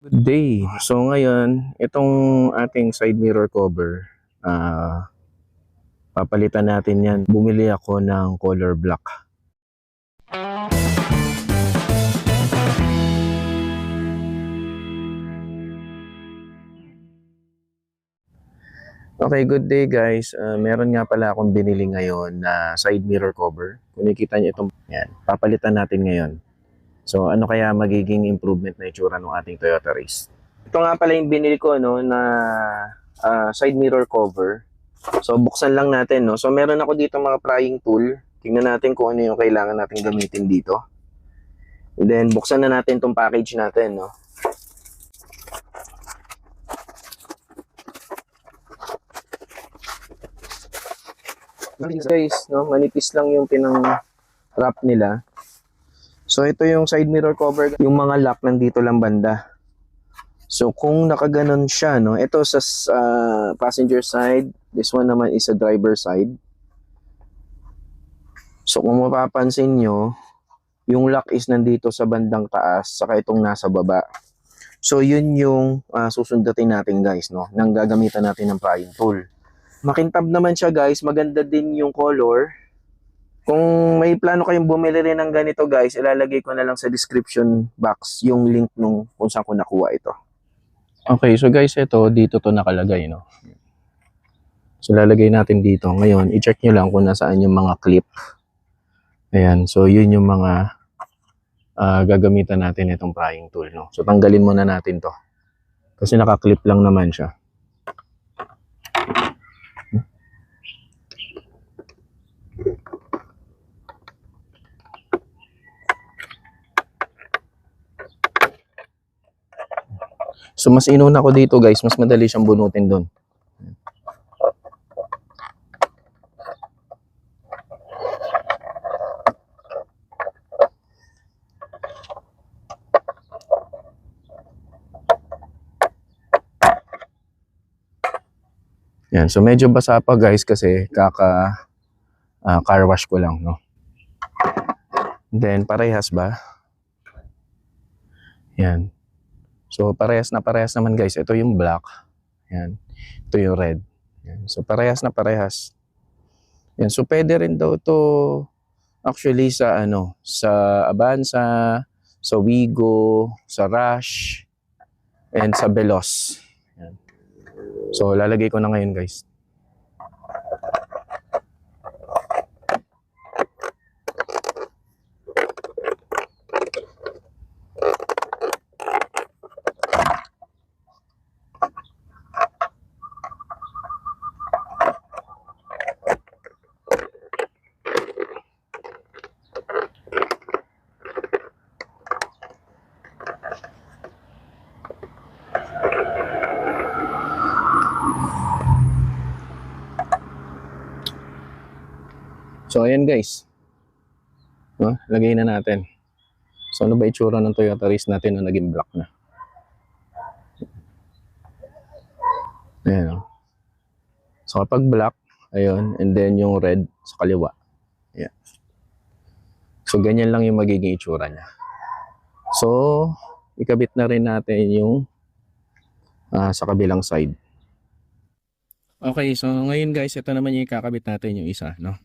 Good day. So ngayon, itong ating side mirror cover, papalitan natin yan. Bumili ako ng color black. Okay, good day guys. Meron nga pala akong binili ngayon na side mirror cover. Kung nakikita niyo itong yan, papalitan natin ngayon. So ano kaya magiging improvement na itsura ng ating Toyota Race? Ito nga pala yung binili ko na side mirror cover. So buksan lang natin, no. So meron ako dito mga prying tool. Tingnan natin kung ano yung kailangan natin gamitin dito. And then buksan na natin tong package natin, no. Guys, no, manipis lang yung pinang-wrap nila. So ito yung side mirror cover, yung mga lock nandito lang banda. So kung nakaganon siya, no, ito sa passenger side, this one naman is sa driver side. So kung mapapansin nyo, yung lock is nandito sa bandang taas, saka itong nasa baba. So yun yung susundutin natin guys, no, nang gagamitan natin ng prying tool. Makintab naman siya guys, maganda din yung color. Kung may plano kayong bumili rin ng ganito guys, ilalagay ko na lang sa description box yung link nung kung saan ko nakuha ito. Okay, so guys, ito dito to nakalagay, no. So lalagay natin dito. Ngayon, i-check nyo lang kung nasaan yung mga clip. Ayan, so yun yung mga gagamitan natin itong prying tool, no. So tanggalin muna natin to. Kasi naka-clip lang naman siya. So mas inuna ko dito guys, mas madali siyang bunutin doon. Yan, so medyo basa pa guys kasi car wash ko lang, no. Then parehas ba? Yan. So parehas naman guys. Ito yung black. Yan. Ito yung red. Yan. So parehas na parehas. Yan. So pwede rin daw to actually sa sa Avanza, sa Wigo, sa Rush, and sa Veloz. Yan. So lalagay ko na ngayon guys. So ayan guys. No, lagay na natin. So ano ba itsura ng Toyota Race natin na naging black na? Ayan. So kapag black, ayun, and then yung red sa kaliwa. Ayan. So ganyan lang yung magiging itsura niya. So ikabit na rin natin yung sa kabilang side. Okay, so ngayon guys, ito naman yung ikakabit natin yung isa, no?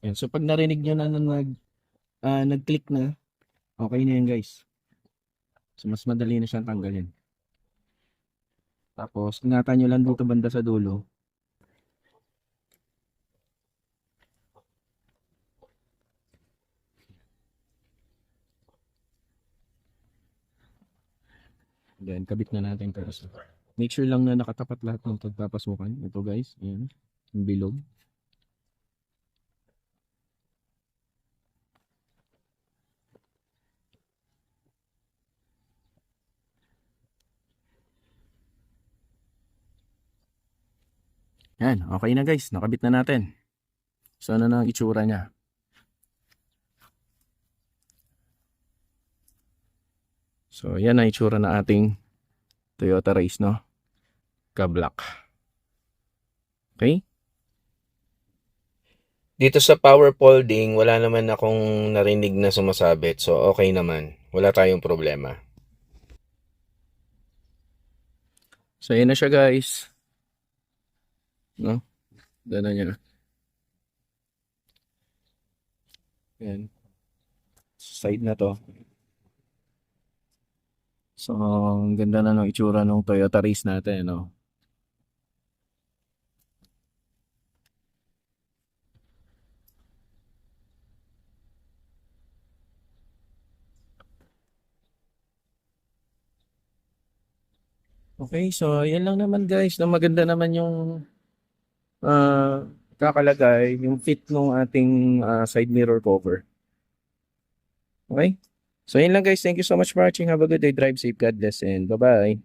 Yan. So pag narinig nyo na nag-click na, okay na yan guys. So mas madali na siyang tanggalin. Tapos ingatan nyo lang dito banda sa dulo. Then kabit na natin ito. Make sure lang na nakatapat lahat ng pagpapasukan. Ito guys, ayan, yung bilog. Yan, okay na guys, nakabit na natin. So ano na ang itsura niya? So yan ang itsura na ating Toyota Race, no? pagka-black. Okay? Dito sa power folding, wala naman akong narinig na sumasabit. So, okay naman. Wala tayong problema. So, yun na siya guys. No? Dala niya na. Yan. Side na to. So, ang ganda na ng itsura ng Toyota Race natin, no? Okay, so yan lang naman guys, na maganda naman yung kakalagay, yung fit ng ating side mirror cover. Okay? So yun lang guys, thank you so much for watching. Have a good day, drive safe, God bless, and bye-bye.